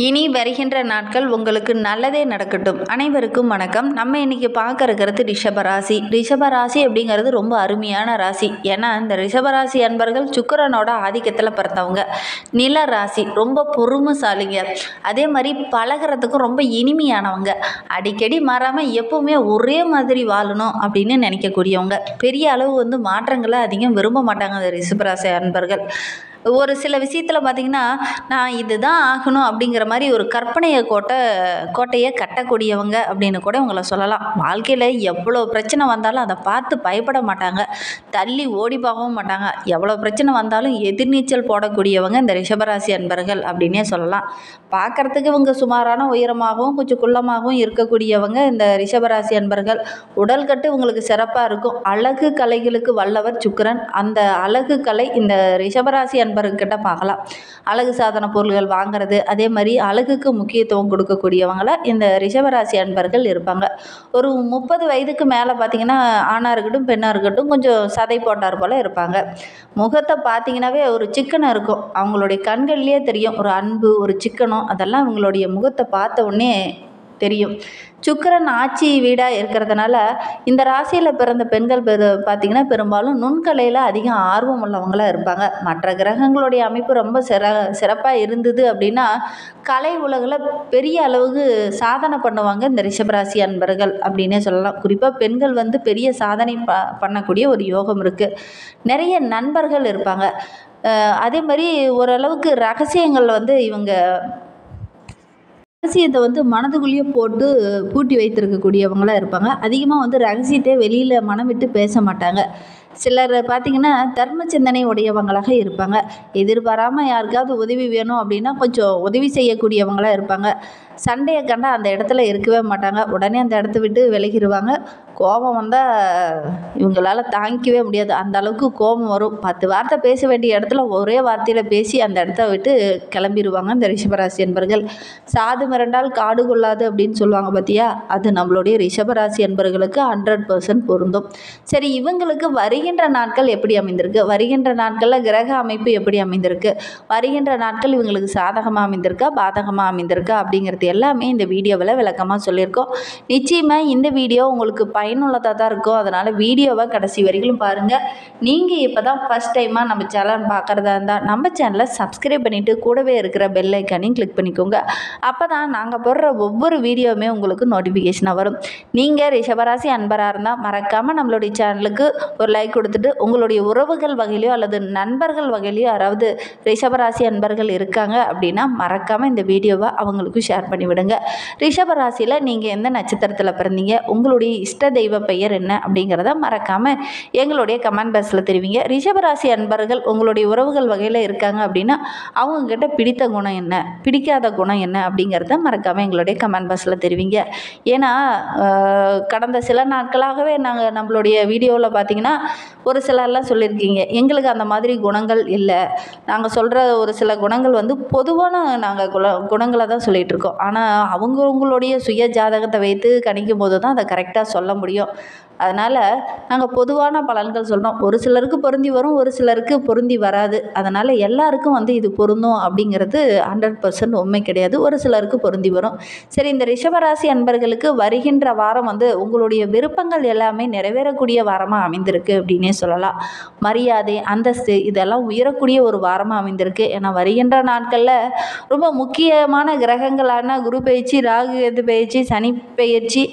இனி வருகின்ற நாட்கள் உங்களுக்கு நல்லதே நடக்கட்டும். அனைவருக்கும் வணக்கம். நம்ம இன்னைக்கு பார்க்க இருக்கிறது ரிஷபராசி. ரிஷபராசி அப்படிங்கிறது ரொம்ப அருமையான ராசி. ஏன்னா இந்த ரிஷபராசி அன்பர்கள் சுக்கிரனோட ஆதிக்கத்தில் பிறந்தவங்க. நில ராசி, ரொம்ப பொறுமைசாலிங்க. அதே மாதிரி பழகிறதுக்கும் ரொம்ப இனிமையானவங்க. அடிக்கடி மாறாமல் எப்பவுமே ஒரே மாதிரி வாழணும் அப்படின்னு நினைக்கக்கூடியவங்க. பெரிய அளவு மாற்றங்களை அதிகம் விரும்ப மாட்டாங்க அந்த ரிஷபராசி அன்பர்கள். ஒரு சில விஷயத்தில் பார்த்திங்கன்னா, நான் இதுதான் ஆகணும் அப்படிங்கிற மாதிரி ஒரு கோட்டையை கட்டக்கூடியவங்க அப்படின்னு கூட உங்களை சொல்லலாம். வாழ்க்கையில் எவ்வளோ பிரச்சனை வந்தாலும் அதை பார்த்து பயப்பட மாட்டாங்க, தள்ளி ஓடி போகவும் மாட்டாங்க. எவ்வளோ பிரச்சனை வந்தாலும் எதிர்நீச்சல் போடக்கூடியவங்க இந்த ரிஷபராசி அன்பர்கள் அப்படின்னே சொல்லலாம். பார்க்குறதுக்கு இவங்க சுமாரான உயரமாகவும் கொஞ்சம் குள்ளமாகவும் இருக்கக்கூடியவங்க இந்த ரிஷபராசி அன்பர்கள். உடல் கட்டு உங்களுக்கு சிறப்பாக இருக்கும். அழகு கலைகளுக்கு வல்லவர் சுக்கிரன். அந்த அழகு கலை இந்த ரிஷபராசி அன்பர்கிட்ட பார்க்கலாம். அழகு சாதன பொருள்கள் வாங்குறது, அதே மாதிரி அழகுக்கு முக்கியத்துவம் கொடுக்கக்கூடியவங்கள இந்த ரிஷபராசி அன்பர்கள் இருப்பாங்க. ஒரு 30 வயதுக்கு மேலே பார்த்தீங்கன்னா, ஆணாக இருக்கட்டும் பெண்ணாக இருக்கட்டும் கொஞ்சம் சதை போட்டார் போல் இருப்பாங்க. முகத்தை பார்த்தீங்கன்னாவே ஒரு சிக்கனம் இருக்கும். அவங்களுடைய கண்கள்லேயே தெரியும் ஒரு அன்பு, ஒரு சிக்கனம். அதெல்லாம் அவங்களுடைய முகத்தை பார்த்த உடனே தெரியும். சுக்கிரன் ஆட்சி வீடாக இருக்கிறதுனால இந்த ராசியில் பிறந்த பெண்கள் பார்த்திங்கன்னா பெரும்பாலும் நுண்கலையில் அதிகம் ஆர்வம் உள்ளவங்களாக இருப்பாங்க. மற்ற கிரகங்களுடைய அமைப்பு ரொம்ப சிறப்பாக இருந்தது அப்படின்னா கலை உலகில் பெரிய அளவுக்கு சாதனை பண்ணுவாங்க இந்த ரிஷபராசி அன்பர்கள் அப்படின்னே சொல்லலாம். குறிப்பாக பெண்கள் பெரிய சாதனை பண்ணக்கூடிய ஒரு யோகம் இருக்குது. நிறைய நண்பர்கள் இருப்பாங்க. அதே மாதிரி ஓரளவுக்கு ரகசியங்கள் இவங்க ரகசியத்தை மனதுக்குள்ளேயே போட்டு பூட்டி வைத்திருக்கக்கூடியவங்களாக இருப்பாங்க. அதிகமாக ரகசியத்தை வெளியில் மனம் விட்டு பேச மாட்டாங்க. சிலர் பார்த்திங்கன்னா தர்ம சிந்தனை உடையவங்களாக இருப்பாங்க. எதிர்பாராமல் யாருக்காவது உதவி வேணும் அப்படின்னா கொஞ்சம் உதவி செய்யக்கூடியவங்களாக இருப்பாங்க. சண்டையை கண்டால் அந்த இடத்துல இருக்கவே மாட்டாங்க. உடனே அந்த இடத்த விட்டு விலகிடுவாங்க. கோபம் வந்தால் இவங்களால் தாங்கிக்கவே முடியாது. அந்த அளவுக்கு கோபம் வரும். 10 வார்த்தை பேச வேண்டிய இடத்துல ஒரே வார்த்தையில் பேசி அந்த இடத்த விட்டு கிளம்பிடுவாங்க இந்த ரிஷபராசி என்பர்கள். சாது மிரண்டால் காடு கொள்ளாது அப்படின்னு சொல்லுவாங்க பார்த்தியா, அது நம்மளுடைய ரிஷபராசி என்பர்களுக்கு 100% பொருந்தும். சரி, இவங்களுக்கு வருகின்ற நாட்கள் எப்படி அமைந்திருக்கு, வருகின்ற நாட்களில் கிரக அமைப்பு எப்படி அமைந்திருக்கு, வருகின்ற நாட்கள் இவங்களுக்கு சாதகமாக அமைந்திருக்கா பாதகமாக அமைந்திருக்கா அப்படிங்கிறது எல்லாமே இந்த வீடியோவில் விளக்கமாக சொல்லியிருக்கோம். நிச்சயமாக இந்த வீடியோ உங்களுக்கு பயனுள்ளதாக தான் இருக்கும். அதனால் வீடியோவை கடைசி வரைக்கும் பாருங்கள். நீங்கள் இப்போ தான் ஃபஸ்ட் டைமாக நம்ம சேனல் பார்க்குறதா இருந்தால் நம்ம சேனலை சப்ஸ்கிரைப் பண்ணிவிட்டு கூடவே இருக்கிற பெல் ஐக்கானையும் கிளிக் பண்ணிக்கோங்க. அப்போ தான் நாங்கள் போடுற ஒவ்வொரு வீடியோவுமே உங்களுக்கு நோட்டிஃபிகேஷனாக வரும். நீங்கள் ரிஷபராசி அன்பராக இருந்தால் மறக்காமல் நம்மளுடைய சேனலுக்கு ஒரு லைக் கொடுத்துட்டு உங்களுடைய உறவுகள் வகையிலையோ அல்லது நண்பர்கள் வகையிலையோ யாராவது ரிஷபராசி அன்பர்கள் இருக்காங்க அப்படின்னா மறக்காமல் இந்த வீடியோவை அவங்களுக்கும் ஷேர் பண்ணிவிடுங்க. ரிஷபராசியில் நீங்கள் எந்த நட்சத்திரத்தில் பிறந்தீங்க, உங்களுடைய இஷ்ட தெய்வ பெயர் என்ன அப்படிங்கிறத மறக்காமல் எங்களுடைய கமெண்ட் பாக்ஸில் தெரிவிங்க. ரிஷபராசி அன்பர்கள் உங்களுடைய உறவுகள் வகையில் இருக்காங்க அப்படின்னா அவங்கக்கிட்ட பிடித்த குணம் என்ன, பிடிக்காத குணம் என்ன அப்படிங்கிறத மறக்காமல் எங்களுடைய கமெண்ட் பாக்ஸில் தெரிவிங்க. ஏன்னா கடந்த சில நாட்களாகவே நாங்கள் நம்மளுடைய வீடியோவில் பார்த்திங்கன்னா ஒரு சிலர்லாம் சொல்லியிருக்கீங்க, எங்களுக்கு அந்த மாதிரி குணங்கள் இல்லை, நாங்கள் சொல்கிற ஒரு சில குணங்கள் பொதுவான நாங்கள் குணங்களை தான் சொல்லிகிட்டு இருக்கோம். ஆனால் அவங்களுடைய சுய ஜாதகத்தை வைத்து கணிக்கும் போது தான் அதை கரெக்டாக சொல்ல முடியும். அதனால் நாங்கள் பொதுவான பலன்கள் சொல்கிறோம். ஒரு சிலருக்கு பொருந்தி வரும், ஒரு சிலருக்கு பொருந்தி வராது. அதனால் எல்லாருக்கும் இது பொருந்தும் அப்படிங்கிறது 100% உண்மை கிடையாது. ஒரு சிலருக்கு பொருந்தி வரும். சரி, இந்த ரிஷபராசி அன்பர்களுக்கு வருகின்ற வாரம் உங்களுடைய விருப்பங்கள் எல்லாமே நிறைவேறக்கூடிய வாரமாக அமைந்திருக்கு அப்படின்னே சொல்லலாம். மரியாதை, அந்தஸ்து இதெல்லாம் உயரக்கூடிய ஒரு வாரமாக அமைந்திருக்கு. ஏன்னா வருகின்ற நாட்களில் ரொம்ப முக்கியமான கிரகங்களான குரு பயிற்சி, ராகு கேது பயிற்சி, சனி பயிற்சி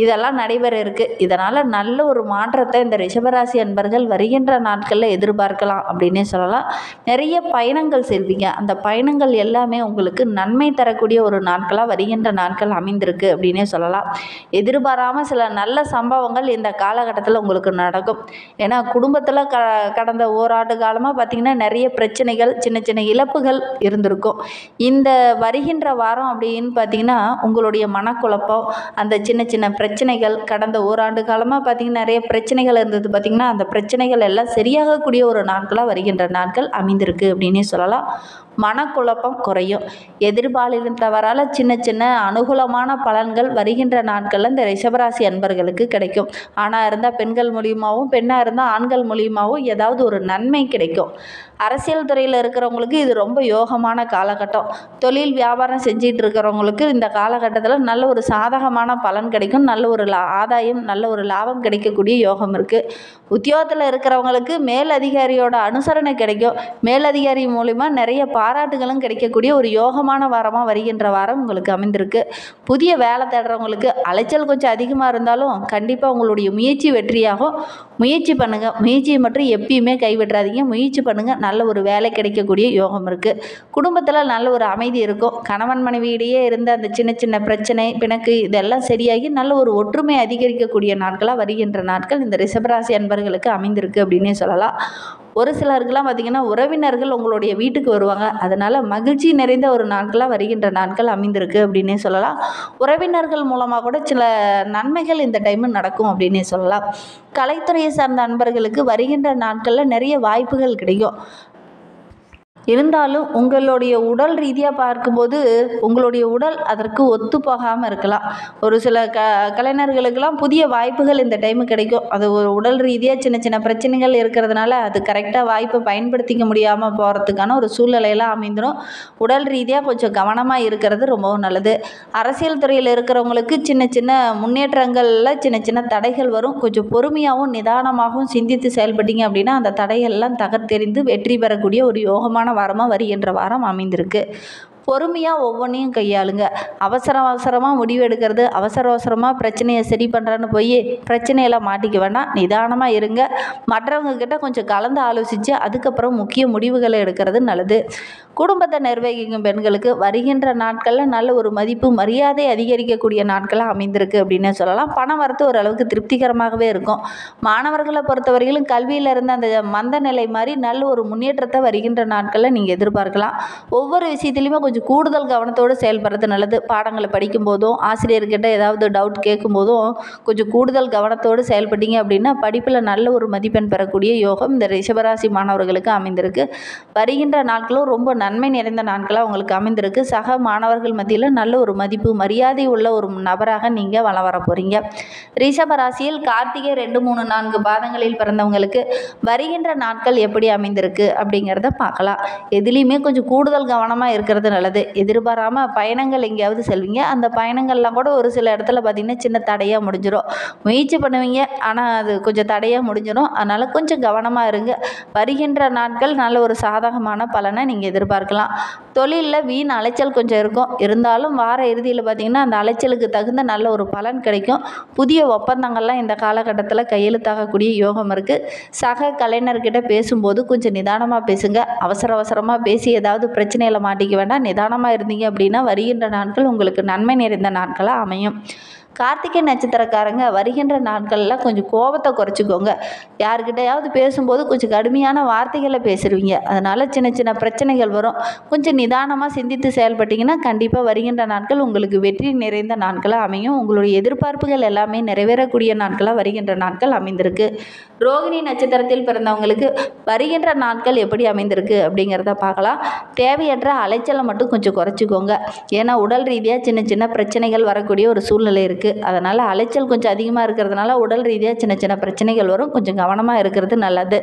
இதெல்லாம் நடைபெற இருக்குது. இதனால் நல்ல ஒரு மாற்றத்தை இந்த ரிஷபராசி அன்பர்கள் வருகின்ற நாட்களில் எதிர்பார்க்கலாம் அப்படின்னே சொல்லலாம். நிறைய பயணங்கள் செல்வீங்க. அந்த பயணங்கள் எல்லாமே உங்களுக்கு நன்மை தரக்கூடிய ஒரு நாட்களாக வருகின்ற நாட்கள் அமைந்திருக்கு அப்படின்னே சொல்லலாம். எதிர்பாராமல் சில நல்ல சம்பவங்கள் இந்த காலகட்டத்தில் உங்களுக்கு நடக்கும். ஏன்னா குடும்பத்தில் கடந்த ஓராண்டு காலமாக பார்த்திங்கன்னா நிறைய பிரச்சனைகள், சின்ன சின்ன இழப்புகள் இருந்திருக்கும். இந்த வருகின்ற வாரம் அப்படின்னு பார்த்திங்கன்னா உங்களுடைய மனக்குழப்பம், அந்த சின்ன சின்ன பிரச்சனைகள், கடந்த ஓராண்டு காலமாக பார்த்திங்கன்னா நிறைய பிரச்சனைகள் இருந்தது பார்த்திங்கன்னா அந்த பிரச்சனைகள் எல்லாம் சரியாகக்கூடிய ஒரு நாட்களாக வருகின்ற நாட்கள் அமைந்திருக்கு அப்படின்னே சொல்லலாம். மனக்குழப்பம் குறையும். எதிர்பாலினத்தவரால் சின்ன சின்ன அனுகூலமான பலன்கள் வருகின்ற நாட்களில் இந்த ரிஷபராசி அன்பர்களுக்கு கிடைக்கும். ஆணாக இருந்தால் பெண்கள் மூலியமாகவும், பெண்ணாக இருந்தால் ஆண்கள் மூலியமாகவும் ஏதாவது ஒரு நன்மை கிடைக்கும். அரசியல் துறையில் இருக்கிறவங்களுக்கு இது ரொம்ப யோகமான காலகட்டம். தொழில் வியாபாரம் செஞ்சிட்டு இருக்கிறவங்களுக்கு இந்த காலகட்டத்தில் நல்ல ஒரு சாதகமான பலன் கிடைக்கும். நல்ல ஒரு ஆதாயம், நல்ல ஒரு லாபம் கிடைக்கக்கூடிய யோகம் இருக்குது. உத்தியோகத்தில் இருக்கிறவங்களுக்கு மேலதிகாரியோட அனுசரணை கிடைக்கும். மேலதிகாரி மூலிமா நிறைய பாராட்டுகளும் கிடைக்கக்கூடிய ஒரு யோகமான வாரமாக வருகின்ற வாரம் உங்களுக்கு அமைந்திருக்கு. புதிய வேலை தேடுறவங்களுக்கு அலைச்சல் கொஞ்சம் அதிகமாக இருந்தாலும் கண்டிப்பாக உங்களுடைய முயற்சி வெற்றியாகும். முயற்சி பண்ணுங்கள். முயற்சியை மட்டும் எப்பயுமே கைவிட்றாதீங்க. முயற்சி பண்ணுங்கள். நல்ல ஒரு வேலை கிடைக்கக்கூடிய யோகம் இருக்குது. குடும்பத்தில் நல்ல ஒரு அமைதி இருக்கும். கணவன் மனைவியிடையே இருந்த அந்த சின்ன சின்ன பிரச்சனை, பிணக்கு இதெல்லாம் சரியாகி நல்ல ஒரு ஒற்றுமை அதிகரிக்கக்கூடிய நாட்களாக வருகின்ற நாட்கள் இந்த ரிஷபராசி அன்பர்களுக்கு அமைந்திருக்கு அப்படின்னே சொல்லலாம். ஒரு சிலருக்கெல்லாம் பார்த்திங்கன்னா உறவினர்கள் உங்களுடைய வீட்டுக்கு வருவாங்க. அதனால் மகிழ்ச்சி நிறைந்த ஒரு நாட்களாக வருகின்ற நாட்கள் அமைந்திருக்கு அப்படின்னே சொல்லலாம். உறவினர்கள் மூலமாக கூட சில நன்மைகள் இந்த டைமு நடக்கும் அப்படின்னே சொல்லலாம். கலைத்துறையை சார்ந்த அன்பர்களுக்கு வருகின்ற நாட்களில் நிறைய வாய்ப்புகள் கிடைக்கும். இருந்தாலும் உங்களுடைய உடல் ரீதியாக பார்க்கும்போது உங்களுடைய உடல் அதற்கு ஒத்து போகாமல் இருக்கலாம். ஒரு சில கலைஞர்களுக்கெல்லாம் புதிய வாய்ப்புகள் இந்த டைமு கிடைக்கும். அது ஒரு உடல் ரீதியாக சின்ன சின்ன பிரச்சனைகள் இருக்கிறதுனால அது கரெக்டாக வாய்ப்பை பயன்படுத்திக்க முடியாமல் போகிறதுக்கான ஒரு சூழ்நிலையெல்லாம் அமைந்துடும். உடல் ரீதியாக கொஞ்சம் கவனமாக இருக்கிறது ரொம்பவும் நல்லது. அரசியல் துறையில் இருக்கிறவங்களுக்கு சின்ன சின்ன முன்னேற்றங்களில் சின்ன சின்ன தடைகள் வரும். கொஞ்சம் பொறுமையாகவும் நிதானமாகவும் சிந்தித்து செயல்பட்டீங்க அப்படின்னா அந்த தடையெல்லாம் தகர்த்தெறிந்து வெற்றி பெறக்கூடிய ஒரு யோகமான வாரமாக வருகின்ற வாரம் அமைந்திருக்கு. பொறுமையாக ஒவ்வொன்றையும் கையாளுங்க. அவசரமாக முடிவு எடுக்கிறது, அவசரமாக பிரச்சனையை சரி பண்ணுறேன்னு போய் பிரச்சனையெல்லாம் மாட்டிக்க வேண்டாம். நிதானமாக இருங்க. மற்றவங்க கிட்ட கொஞ்சம் கலந்து ஆலோசித்து அதுக்கப்புறம் முக்கிய முடிவுகளை எடுக்கிறது நல்லது. குடும்பத்தை நிர்வகிக்கும் பெண்களுக்கு வருகின்ற நாட்களில் நல்ல ஒரு மதிப்பு மரியாதை அதிகரிக்கக்கூடிய நாட்களாக அமைந்திருக்கு அப்படின்னு சொல்லலாம். பணம் வரத்து ஓரளவுக்கு திருப்திகரமாகவே இருக்கும். மாணவர்களை பொறுத்தவரையிலும் கல்வியில் இருந்த அந்த மந்த நிலை மாதிரி நல்ல ஒரு முன்னேற்றத்தை வருகின்ற நாட்களில் நீங்கள் எதிர்பார்க்கலாம். ஒவ்வொரு விஷயத்துலையுமே கொஞ்சம் கூடுதல் கவனத்தோடு செயல்படுறது நல்லது. பாடங்களை படிக்கும் போதும் ஆசிரியர்கிட்ட ஏதாவது டவுட் கேட்கும் போதும் கொஞ்சம் கூடுதல் கவனத்தோடு செயல்பட்டீங்க அப்படின்னா படிப்பில் நல்ல ஒரு மதிப்பெண் பெறக்கூடிய யோகம் இந்த ரிஷபராசி மாணவர்களுக்கு அமைந்திருக்கு. வருகின்ற நாட்களும் ரொம்ப நன்மை நிறைந்த நாட்களாக உங்களுக்கு அமைந்திருக்கு. சக மாணவர்கள் மத்தியில் நல்ல ஒரு மதிப்பு மரியாதை உள்ள ஒரு நபராக நீங்கள் வளம் வர போகிறீங்க. ரிஷபராசியில் கார்த்திகை 2, 3, 4 பாதங்களில் பிறந்தவங்களுக்கு வருகின்ற நாட்கள் எப்படி அமைந்திருக்கு அப்படிங்கிறத பார்க்கலாம். எதுலேயுமே கொஞ்சம் கூடுதல் கவனமாக இருக்கிறது நல்லது. எதிர்பாராமல் பயணங்கள் எங்கேயாவது செல்வீங்க. அந்த பயணங்கள்லாம் கூட ஒரு சில இடத்துல பார்த்திங்கன்னா சின்ன தடையாக முடிஞ்சிடும். முயற்சி பண்ணுவீங்க, ஆனால் அது கொஞ்சம் தடையாக முடிஞ்சிடும். அதனால் கொஞ்சம் கவனமாக இருங்க. வருகின்ற நாட்கள் நல்ல ஒரு சாதகமான பலனை நீங்கள் எதிர்பார்க்கலாம். தொழிலில் வீண் அலைச்சல் கொஞ்சம் இருக்கும். இருந்தாலும் வார இறுதியில் பார்த்திங்கன்னா அந்த அலைச்சலுக்கு தகுந்த நல்ல ஒரு பலன் கிடைக்கும். புதிய ஒப்பந்தங்கள்லாம் இந்த காலகட்டத்தில் கையெழுத்தாகக்கூடிய யோகம் இருக்குது. சக கலைஞர்கிட்ட பேசும்போது கொஞ்சம் நிதானமாக பேசுங்க. அவசரமாக பேசி ஏதாவது பிரச்சனையில் மாட்டிக்க வேண்டாம். நிதானமாக இருந்தீங்க அப்படின்னா வருகின்ற நாட்கள் உங்களுக்கு நன்மை நிறைந்த நாட்களாக அமையும். கார்த்திகை நட்சத்திரக்காரங்க வருகின்ற நாட்களில் கொஞ்சம் கோபத்தை குறைச்சிக்கோங்க. யாருக்கிட்டையாவது பேசும்போது கொஞ்சம் கடுமையான வார்த்தைகளை பேசுவீங்க. அதனால் சின்ன சின்ன பிரச்சனைகள் வரும். கொஞ்சம் நிதானமாக சிந்தித்து செயல்பட்டிங்கன்னா கண்டிப்பாக வருகின்ற நாட்கள் உங்களுக்கு வெற்றி நிறைந்த நாட்களாக அமையும். உங்களுடைய எதிர்பார்ப்புகள் எல்லாமே நிறைவேறக்கூடிய நாட்களாக வருகின்ற நாட்கள் அமைந்திருக்கு. ரோகிணி நட்சத்திரத்தில் பிறந்தவங்களுக்கு வருகின்ற நாட்கள் எப்படி அமைந்திருக்கு அப்படிங்கிறத பார்க்கலாம். தேவையற்ற அலைச்சலை மட்டும் கொஞ்சம் குறைச்சிக்கோங்க. ஏன்னா உடல் ரீதியாக சின்ன சின்ன பிரச்சனைகள் வரக்கூடிய ஒரு சூழ்நிலை இருக்குது. அதனால் அலைச்சல் கொஞ்சம் அதிகமாக இருக்கிறதுனால உடல் ரீதியாக சின்ன சின்ன பிரச்சனைகள் வரும். கொஞ்சம் கவனமாக இருக்கிறது நல்லது.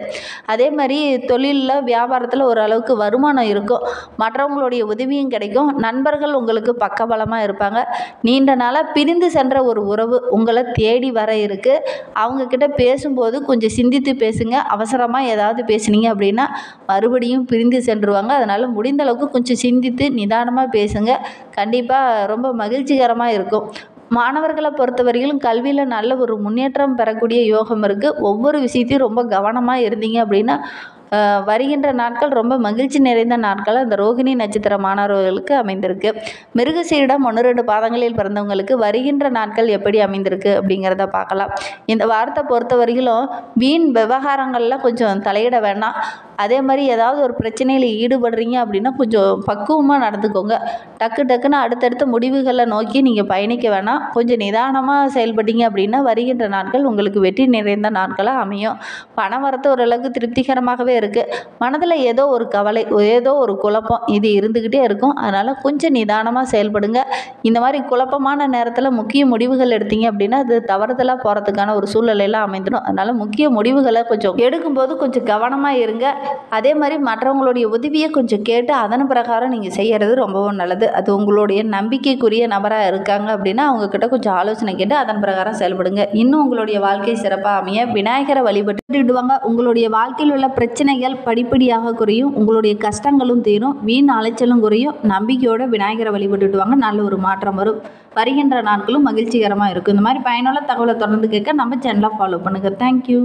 அதே மாதிரி தொழிலில் வியாபாரத்தில் ஓரளவுக்கு வருமானம் இருக்கும். மற்றவங்களுடைய உதவியும் கிடைக்கும். நண்பர்கள் உங்களுக்கு பக்கபலமாக இருப்பாங்க. நீண்ட நாளாக பிரிந்து சென்ற ஒரு உறவு உங்களை தேடி வர இருக்குது. அவங்கக்கிட்ட பேசும்போது கொஞ்சம் சிந்தித்து பேசுங்க. அவசரமாக ஏதாவது பேசுனீங்க அப்படின்னா மறுபடியும் பிரிந்து சென்றுவாங்க. அதனால் முடிந்த அளவுக்கு கொஞ்சம் சிந்தித்து நிதானமாக பேசுங்க. கண்டிப்பாக ரொம்ப மகிழ்ச்சிகரமாக இருக்கும். மாணவர்களை பொறுத்தவரையிலும் கல்வியில் நல்ல ஒரு முன்னேற்றம் பெறக்கூடிய யோகம் இருக்குது. ஒவ்வொரு விஷயத்தையும் ரொம்ப கவனமாக இருந்தீங்க அப்படின்னா வருகின்ற நாட்கள் ரொம்ப மகிழ்ச்சி நிறைந்த நாட்களாக இந்த ரோகிணி நட்சத்திர மாணவர்களுக்கு அமைந்திருக்கு. மிருகசீரிடம் 1, 2 பாதங்களில் பிறந்தவங்களுக்கு வருகின்ற நாட்கள் எப்படி அமைந்திருக்கு அப்படிங்கிறத பார்க்கலாம். இந்த வாரத்தை பொறுத்த வரையிலும் வீண் விவகாரங்களில் கொஞ்சம் தலையிட வேண்டாம். அதே மாதிரி ஏதாவது ஒரு பிரச்சனையில் ஈடுபடுறீங்க அப்படின்னா கொஞ்சம் பக்குவமாக நடந்துக்கோங்க. டக்குன்னு அடுத்தடுத்த முடிவுகளை நோக்கி நீங்கள் பயணிக்க வேணாம். கொஞ்சம் நிதானமாக செயல்பட்டீங்க அப்படின்னா வருகின்ற நாட்கள் உங்களுக்கு வெற்றி நிறைந்த நாட்களாக அமையும். பண வரத்து ஓரளவுக்கு திருப்திகரமாகவே பேருக்கு மனதில் ஏதோ ஒரு கவலை, ஏதோ ஒரு குழப்பம் இது இருந்துக்கிட்டே இருக்கும். அதனால் கொஞ்சம் நிதானமாக செயல்படுங்க. இந்த மாதிரி குழப்பமான நேரத்தில் முக்கிய முடிவுகள் எடுத்தீங்க அப்படின்னா அது தவறுதலாக போகிறதுக்கான ஒரு சூழ்நிலையெல்லாம் அமைந்துடும். அதனால் முக்கிய முடிவுகளை கொஞ்சம் எடுக்கும்போது கொஞ்சம் கவனமாக இருங்க. அதே மாதிரி மற்றவங்களுடைய உதவியை கொஞ்சம் கேட்டு அதன் பிரகாரம் நீங்கள் செய்கிறது ரொம்பவும் நல்லது. அது உங்களுடைய நம்பிக்கைக்குரிய நபராக இருக்காங்க அப்படின்னா அவங்கக்கிட்ட கொஞ்சம் ஆலோசனை கேட்டு அதன் பிரகாரம் செயல்படுங்க. இன்னும் உங்களுடைய வாழ்க்கை சிறப்பாக அமைய விநாயகரை வழிபட்டுடுவாங்க. உங்களுடைய வாழ்க்கையில் உள்ள பிரச்சனைகள் படிப்படியாக குறையும், உங்களுடைய கஷ்டங்களும் தீரும், வீண் அலைச்சலும் குறையும். நம்பிக்கையோட விநாயகரை வழிபட்டுடுவாங்க, நல்ல ஒரு மாற்றம் வரும். வருகின்ற நாட்களும் மகிழ்ச்சிகரமாக இருக்கும். இந்த மாதிரி பயனுள்ள தகவலை தொடர்ந்து கேட்க நம்ம சேனலை ஃபாலோ பண்ணுங்கள். தேங்க்யூ.